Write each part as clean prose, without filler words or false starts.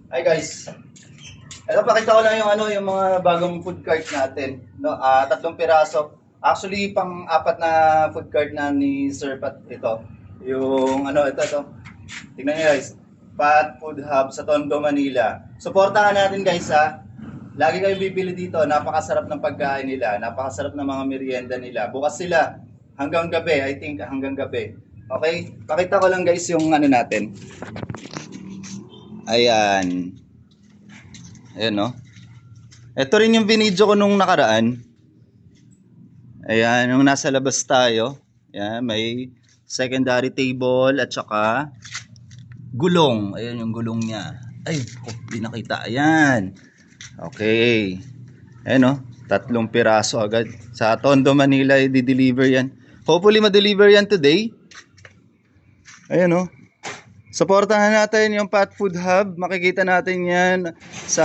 Hi guys. Ito pakita ko lang yung yung mga bagong food cart natin, no? Tatlong piraso. Actually, pang-apat na food cart na ni Sir Pat ito. Yung ito. Tingnan niyo guys. Pat Food Hub sa Tondo, Manila. Suportahan natin guys ha. Lagi kayong bibili dito. Napakasarap ng pagkain nila. Napakasarap ng mga merienda nila. Bukas sila hanggang gabi. I think hanggang gabi. Okay? Pakita ko lang guys yung natin. Ayan. Ayan, no? Ito rin yung binidyo ko nung nakaraan. Ayan, nung nasa labas tayo. Ayan, may secondary table at saka gulong. Ayan yung gulong niya. Ay, di nakita. Ayan. Okay. Ayan, no? Tatlong piraso agad. Sa Tondo, Manila, i-deliver yan. Hopefully, ma-deliver yan today. Ayan, no? Suportahan natin yung Pat Food Hub. Makikita natin yan sa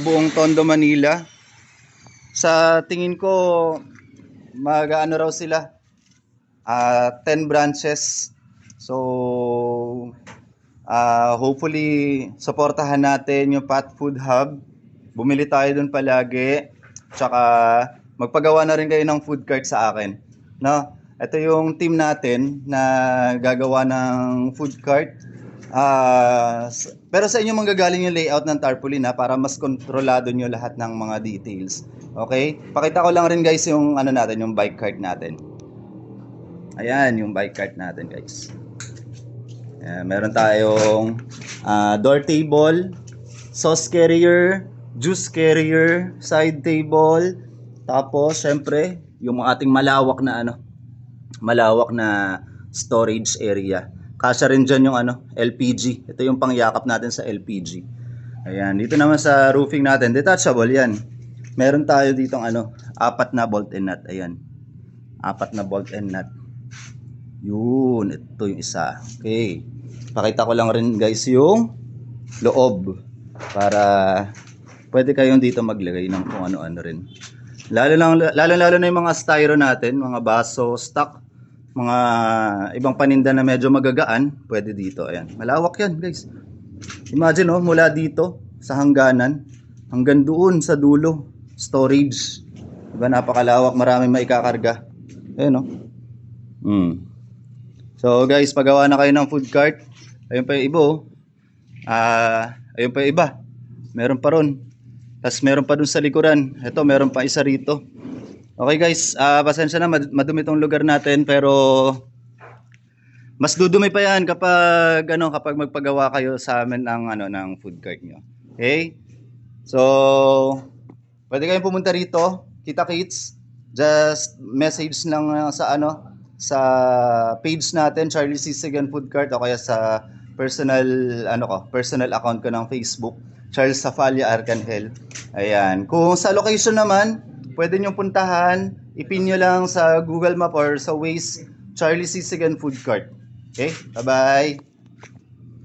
buong Tondo, Manila. Sa tingin ko, mag-ano raw sila, 10 branches. So, hopefully, suportahan natin yung Pat Food Hub. Bumili tayo dun palagi. Tsaka, magpagawa na rin kayo ng food cart sa akin. No? Ito yung team natin na gagawa ng food cart. Pero sa inyo manggagaling yung layout ng tarpaulin para mas kontrolado nyo lahat ng mga details. Okay? Pakita ko lang rin guys yung natin, yung bike cart natin. Ayan, yung bike cart natin guys. Ayan, meron tayong door table, sauce carrier, juice carrier, side table, tapos syempre yung ating malawak na storage area. Kasya rin dyan yung LPG. Ito yung pangyakap natin sa LPG. Ayan, dito naman sa roofing natin, detachable yan. Meron tayo ditong apat na bolt and nut. Ayan. Apat na bolt and nut. Yun, ito yung isa. Okay. Pakita ko lang rin guys yung loob para pwede kayong dito maglagay ng kung ano-ano rin. Lalo na yung mga styro natin, mga baso, stock, mga ibang paninda na medyo magagaan, pwede dito. Ayan, malawak yan guys. Imagine mula dito sa hangganan hanggang doon sa dulo, storage. Diba, napakalawak, maraming maikakarga. Ayan So guys, pagawa na kayo ng food cart. Ayun pa yung iba ayun pa yung iba. Meron pa ron. Tapos meron pa dun sa likuran. Ito, meron pa isa rito. Okay guys, pasensya na, madumi tong lugar natin, pero mas dudumi pa yan kapag kapag magpagawa kayo sa amin ng food cart nyo. Okay? So, pwede kayong pumunta rito, Kita Kits. Just message lang sa page natin, Charlie Sisigan Food Cart, o kaya sa personal account ko ng Facebook, Charles Safalia Arcangel. Ayan. Kung sa location naman, pwede nyo puntahan, ipin nyo lang sa Google Map or sa Waze, Charlie Sisigan Food Cart. Okay? Bye-bye!